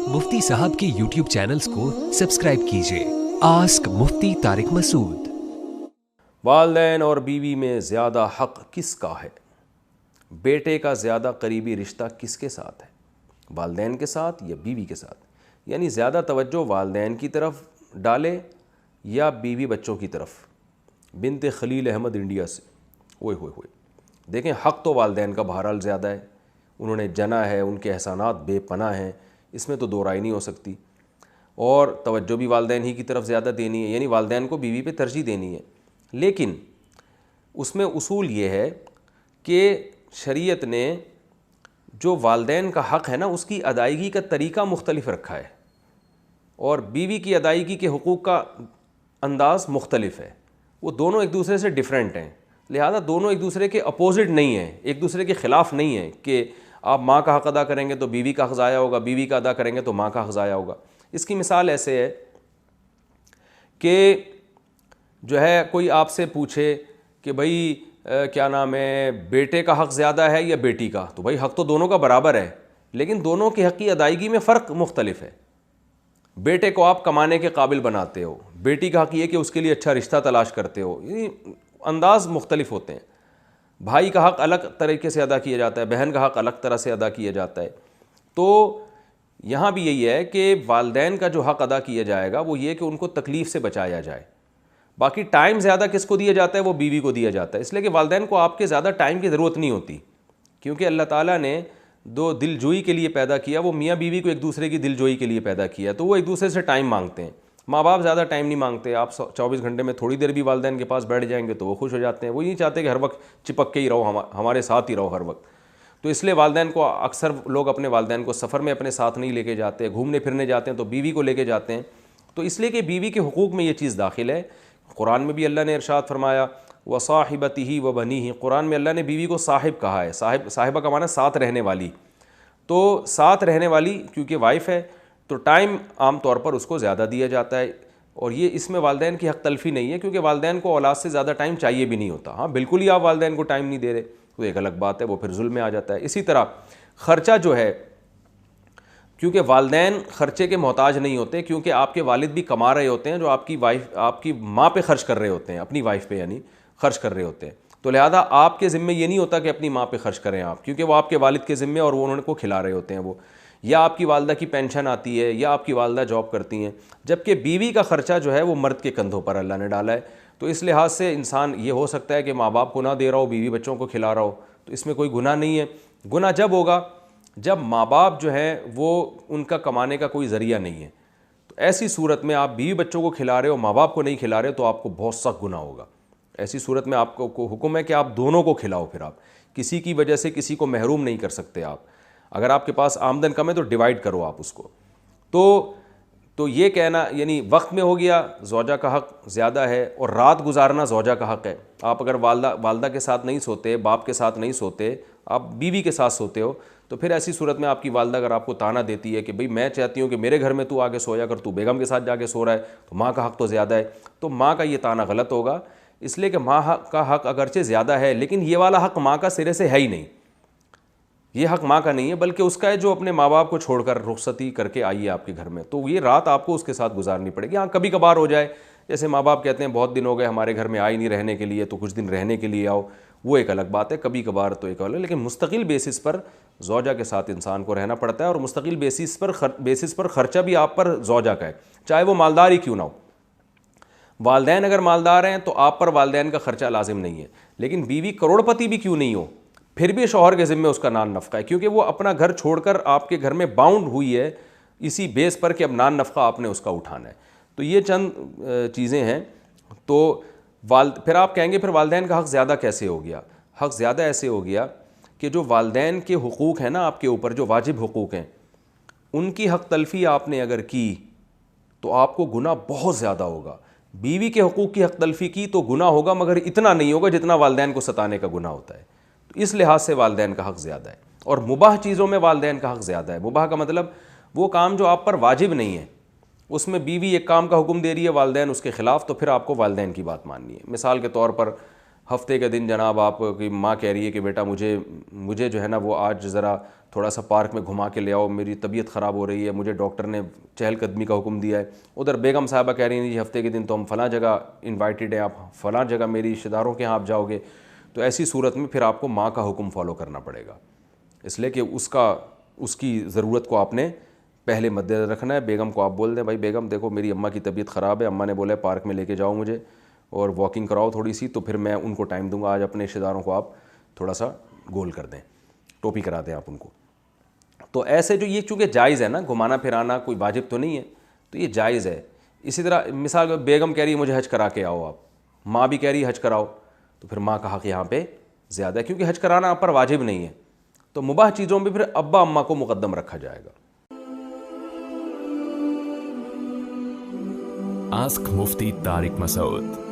मुफ्ती साहब के YouTube channels को सब्सक्राइब कीजिए। आस्क मुफ्ती तारिक मसूद। वालिदैन और बीवी में ज़्यादा हक़ किसका है? बेटे का ज़्यादा करीबी रिश्ता किसके साथ है, वालिदैन के साथ या बीवी के साथ? यानी ज़्यादा तवज्जो वालिदैन की तरफ डाले या बीवी बच्चों की तरफ? बिनते खलील अहमद इंडिया से। ओए होए होए, देखें हक़ तो वालिदैन का बहरहाल ज़्यादा है, उन्होंने जना है, उनके एहसानात बेपनाह हैं, इसमें तो दो राय नहीं हो सकती। और तवज्जो भी वालिदैन ही की तरफ ज़्यादा देनी है, यानी वालिदैन को बीवी पे तरजीह देनी है। लेकिन उसमें उसूल ये है कि शरीयत ने जो वालिदैन का हक़ है ना, उसकी अदायगी का तरीक़ा मुख्तलिफ रखा है और बीवी की अदायगी के हुकूक़ का अंदाज़ मुख्तलिफ है। वो दोनों एक दूसरे से डिफरेंट हैं, लिहाजा दोनों एक दूसरे के अपोजिट नहीं हैं, एक दूसरे के ख़िलाफ़ नहीं हैं कि आप माँ का हक़ अदा करेंगे तो बीवी का हक़ ज़ाया होगा, बीवी का अदा करेंगे तो माँ का हक़ ज़ाया होगा। इसकी मिसाल ऐसे है कि जो है कोई आपसे पूछे कि भाई क्या नाम है, बेटे का हक़ ज़्यादा है या बेटी का? तो भाई हक़ तो दोनों का बराबर है, लेकिन दोनों की हक़ की अदायगी में फ़र्क मुख्तलिफ है। बेटे को आप कमाने के काबिल बनाते हो, बेटी का हक़ ये कि उसके लिए अच्छा रिश्ता तलाश करते हो, ये अंदाज़ मुख्तलिफ होते हैं। भाई का हक़ अलग तरीके से अदा किया जाता है, बहन का हक़ अलग तरह से अदा किया जाता है। तो यहाँ भी यही है कि वालिदैन का जो हक़ अदा किया जाएगा वो ये कि उनको तकलीफ़ से बचाया जाए। बाकी टाइम ज़्यादा किसको दिया जाता है? वो बीवी को दिया जाता है, इसलिए कि वालिदैन को आपके ज़्यादा टाइम की ज़रूरत नहीं होती, क्योंकि अल्लाह ताला ने दो दिलजोई के लिए पैदा किया, वो मियाँ बीवी को एक दूसरे की दिलजोई के लिए पैदा किया, तो वो एक दूसरे से टाइम मांगते हैं। माँ बाप ज़्यादा टाइम नहीं मांगते, आप 24 घंटे में थोड़ी देर भी वालिदैन के पास बैठ जाएंगे तो वो खुश हो जाते हैं। वो नहीं चाहते कि हर वक्त चिपक के ही रहो, हमारे साथ ही रहो हर वक्त। तो इसलिए वालिदैन को अक्सर लोग अपने वालिदैन को सफ़र में अपने साथ नहीं लेके जाते, घूमने फिरने जाते हैं तो बीवी को लेके जाते हैं। तो इसलिए कि बीवी के हुकूक़ में ये चीज़ दाखिल है। कुरान में भी अल्लाह ने इरशाद फरमाया व साहिबतिही व बनीही, कुरान में अल्लाह ने बीवी को साहिब कहा है। साहिबा का माना साथ रहने वाली, तो साथ रहने वाली क्योंकि वाइफ है तो टाइम आम तौर पर उसको ज़्यादा दिया जाता है। और ये इसमें वालिदैन की हक़ तलफ़ी नहीं है, क्योंकि वालिदैन को औलाद से ज़्यादा टाइम चाहिए भी नहीं होता। हाँ, बिल्कुल ही आप वालिदैन को टाइम नहीं दे रहे तो एक अलग बात है, वो फिर जुल्म में आ जाता है। इसी तरह ख़र्चा जो है, क्योंकि वालिदैन ख़र्चे के मोहताज नहीं होते, क्योंकि आपके वालिद भी कमा रहे होते हैं जो आपकी वाइफ, आपकी माँ पे ख़र्च कर रहे होते हैं, अपनी वाइफ पे यानी ख़र्च कर रहे होते हैं। तो लिहाजा आपके ज़िम्मे ये नहीं होता कि अपनी माँ पे ख़र्च करें आप, क्योंकि वो आपके वालिद के ज़िम्मे और वो उन्होंने को खिला रहे होते हैं वो, या आपकी वालदा की पेंशन आती है या आपकी वालदा जॉब करती हैं, जबकि बीवी का ख़र्चा जो है वो मर्द के कंधों पर अल्लाह ने डाला है। तो इस लिहाज से इंसान ये हो सकता है कि माँ बाप को ना दे रहा हो, बीवी बच्चों को खिला रहा हो, तो इसमें कोई गुनाह नहीं है। गुनाह जब होगा जब माँ बाप जो है वो उनका कमाने का कोई ज़रिया नहीं है। तो ऐसी सूरत में आप बीवी बच्चों को खिला रहे हो, माँ बाप को नहीं खिला रहे हो, तो आपको बहुत सख्त गुनाह होगा। ऐसी सूरत में आपको हुक्म है कि आप दोनों को खिलाओ। फिर आप किसी की वजह से किसी को महरूम नहीं कर सकते। आप अगर आपके पास आमदन कम है तो डिवाइड करो आप उसको। तो ये कहना यानी वक्त में हो गया ज़ौजा का हक़ ज़्यादा है, और रात गुजारना ज़ौजा का हक़ है। आप अगर वालदा के साथ नहीं सोते, बाप के साथ नहीं सोते, आप बीवी के साथ सोते हो, तो फिर ऐसी सूरत में आपकी वालदा अगर आपको ताना देती है कि भाई मैं चाहती हूँ कि मेरे घर में तू आके सोया कर, तू बेगम के साथ जाके सो रहा है, तो माँ का हक़ तो ज़्यादा है, तो माँ का ये ताना गलत होगा। इसलिए कि माँ का हक़ अगरचे ज़्यादा है, लेकिन ये वाला हक़ माँ का सिरे से है ही नहीं। ये हक़ माँ का नहीं है, बल्कि उसका है जो अपने माँ बाप को छोड़कर रुखसती करके आई है आपके घर में, तो ये रात आपको उसके साथ गुजारनी पड़ेगी। हाँ, कभी कभार हो जाए, जैसे माँ बाप कहते हैं बहुत दिन हो गए हमारे घर में आई नहीं रहने के लिए, तो कुछ दिन रहने के लिए आओ, वो एक अलग बात है, कभी कभार तो एक अलग। लेकिन मुस्तकिल बेसिस पर ज़ौजा के साथ इंसान को रहना पड़ता है, और मुस्तकिल बेसिस पर ख़र्चा भी आप पर ज़ौजा का है, चाहे वो मालदार ही क्यों ना हो। वालिदैन अगर मालदार हैं तो आप पर वालिदैन का ख़र्चा लाजिम नहीं है, लेकिन बीवी करोड़पति भी क्यों नहीं हो, फिर भी शौहर के ज़िम्मे उसका नान नफ़क़ा है, क्योंकि वो अपना घर छोड़कर आपके घर में बाउंड हुई है इसी बेस पर कि अब नान नफ़क़ा आपने उसका उठाना है। तो ये चंद चीज़ें हैं। तो फिर आप कहेंगे फिर वालिदैन का हक़ ज़्यादा कैसे हो गया? हक़ ज़्यादा ऐसे हो गया कि जो वालिदैन के हुकूक़ हैं ना आपके ऊपर, जो वाजिब हुकूक़ हैं, उनकी हक़ तलफ़ी आपने अगर की तो आपको गुनाह बहुत ज़्यादा होगा। बीवी के हुकूक़ की हक़ तलफ़ी की तो गुनाह होगा, मगर इतना नहीं होगा जितना वालिदैन को सताने का गुनाह होता है। तो इस लिहाज से वालिदैन का हक़ ज़्यादा है। और मुबाह चीज़ों में वालिदैन का हक़ ज़्यादा है। मुबाह का मतलब वो काम जो आप पर वाजिब नहीं है, उसमें बीवी एक काम का हुक्म दे रही है, वालिदैन उसके ख़िलाफ़, तो फिर आपको वालिदैन की बात माननी है। मिसाल के तौर पर ہفتے کے دن جناب آپ کی ماں کہہ رہی ہے کہ بیٹا مجھے جو ہے نا وہ آج ذرا تھوڑا سا پارک میں گھما کے لے آؤ, میری طبیعت خراب ہو رہی ہے, مجھے ڈاکٹر نے چہل قدمی کا حکم دیا ہے. ادھر بیگم صاحبہ کہہ رہی ہیں جی ہفتے کے دن تو ہم فلاں جگہ انوائٹیڈ ہیں, آپ فلاں جگہ میری رشتہ داروں کے یہاں آپ جاؤ گے. تو ایسی صورت میں پھر آپ کو ماں کا حکم فالو کرنا پڑے گا, اس لیے کہ اس کی ضرورت کو آپ نے پہلے مد نظر رکھنا ہے. بیگم کو آپ بول دیں بھائی بیگم دیکھو میری اماں کی طبیعت خراب ہے, اماں نے بولا ہے پارک میں لے کے جاؤ مجھے اور واکنگ کراؤ تھوڑی سی, تو پھر میں ان کو ٹائم دوں گا. آج اپنے رشتہ داروں کو آپ تھوڑا سا گول کر دیں, ٹوپی کرا دیں آپ ان کو. تو ایسے جو یہ چونکہ جائز ہے نا, گھمانا پھرانا کوئی واجب تو نہیں ہے, تو یہ جائز ہے. اسی طرح مثال بیگم کہہ رہی ہے مجھے حج کرا کے آؤ, آپ ماں بھی کہہ رہی ہے حج کراؤ, تو پھر ماں کا حق یہاں پہ زیادہ ہے کیونکہ حج کرانا آپ پر واجب نہیں ہے. تو مباح چیزوں میں پھر ابا اماں کو مقدم رکھا جائے گا. Ask Mufti Tariq Masoud.